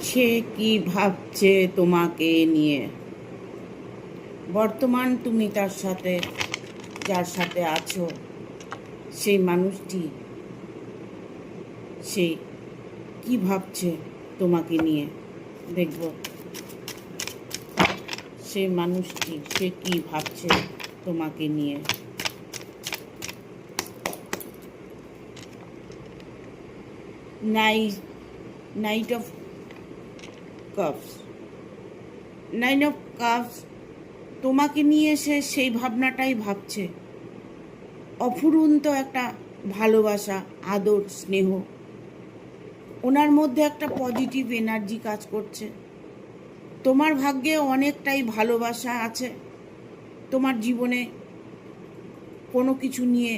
সে কি ভাবছে তোমাকে নিয়ে? বর্তমান তুমি তার সাথে, যার সাথে আছো, সেই মানুষটি সে কি ভাবছে তোমাকে নিয়ে দেখব। সেই মানুষটি সে কি ভাবছে তোমাকে নিয়ে। Night of cups, nine of cups. তোমাকে নিয়ে সে সেই ভাবনাটাই ভাবছে। অফুরন্ত একটা ভালোবাসা, আদর, স্নেহ, ওনার মধ্যে একটা পজিটিভ এনার্জি কাজ করছে। তোমার ভাগ্যে অনেকটাই ভালোবাসা আছে। তোমার জীবনে কোনো কিছু নিয়ে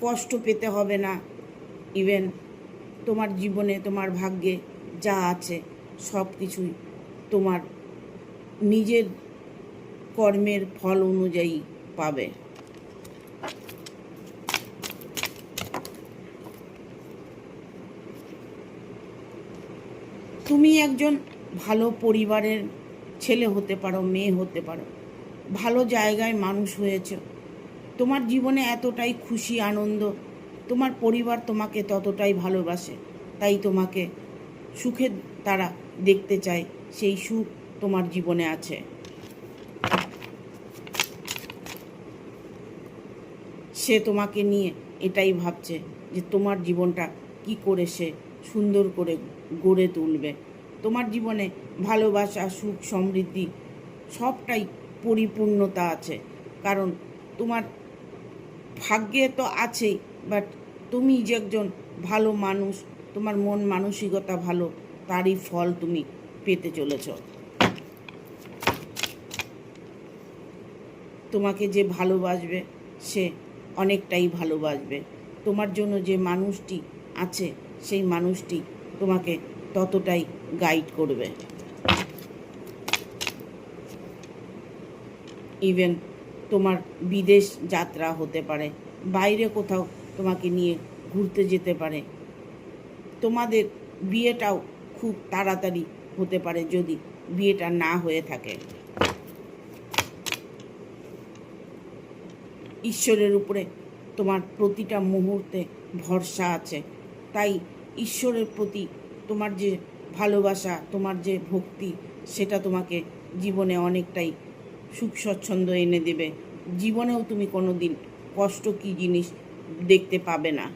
কষ্ট পেতে হবে না। ইভেন তোমার জীবনে, তোমার ভাগ্যে যা আছে সব কিছুই তোমার নিজের কর্মের ফল অনুযায়ী পাবে। তুমি একজন ভালো পরিবারের ছেলে হতে পারো, মেয়ে হতে পারো, ভালো জায়গায় মানুষ হয়েছ। তোমার জীবনে এতটাই খুশি, আনন্দ, তোমার পরিবার তোমাকে ততটাই ভালোবাসে, তাই তোমাকে সুখের তারা দেখতে চায়। সেই সুখ তোমার জীবনে আছে। সে তোমাকে নিয়ে এটাই ভাবছে যে তোমার জীবনটা কি করে সে সুন্দর করে গড়ে তুলবে। তোমার জীবনে ভালোবাসা, সুখ, সমৃদ্ধি সবটাই পরিপূর্ণতা আছে। কারণ তোমার ভাগ্যে তো আছেই, বাট তুমি যে একজন ভালো মানুষ, তোমার মন মানসিকতা ভালো, তারই ফল তুমি পেতে চলেছ। তোমাকে যে ভালোবাসবে সে অনেকটাই ভালোবাসবে। তোমার জন্য যে মানুষটি আছে সেই মানুষটি তোমাকে ততটাই গাইড করবে। ইভেন তোমার বিদেশ যাত্রা হতে পারে, বাইরে কোথাও তোমাকে নিয়ে ঘুরতে যেতে পারে। তোমাদের বিয়েটাও খুব তাড়াতাড়ি হতে পারে যদি বিয়েটা না হয়ে থাকে। ঈশ্বরের উপরে তোমার প্রতিটা মুহূর্তে ভরসা আছে, তাই ঈশ্বরের প্রতি তোমার যে ভালোবাসা, তোমার যে ভক্তি, সেটা তোমাকে জীবনে অনেকটাই সুখ স্বচ্ছন্দ এনে দেবে। জীবনেও তুমি কোনো দিন কষ্ট কী জিনিস দেখতে পাবে না।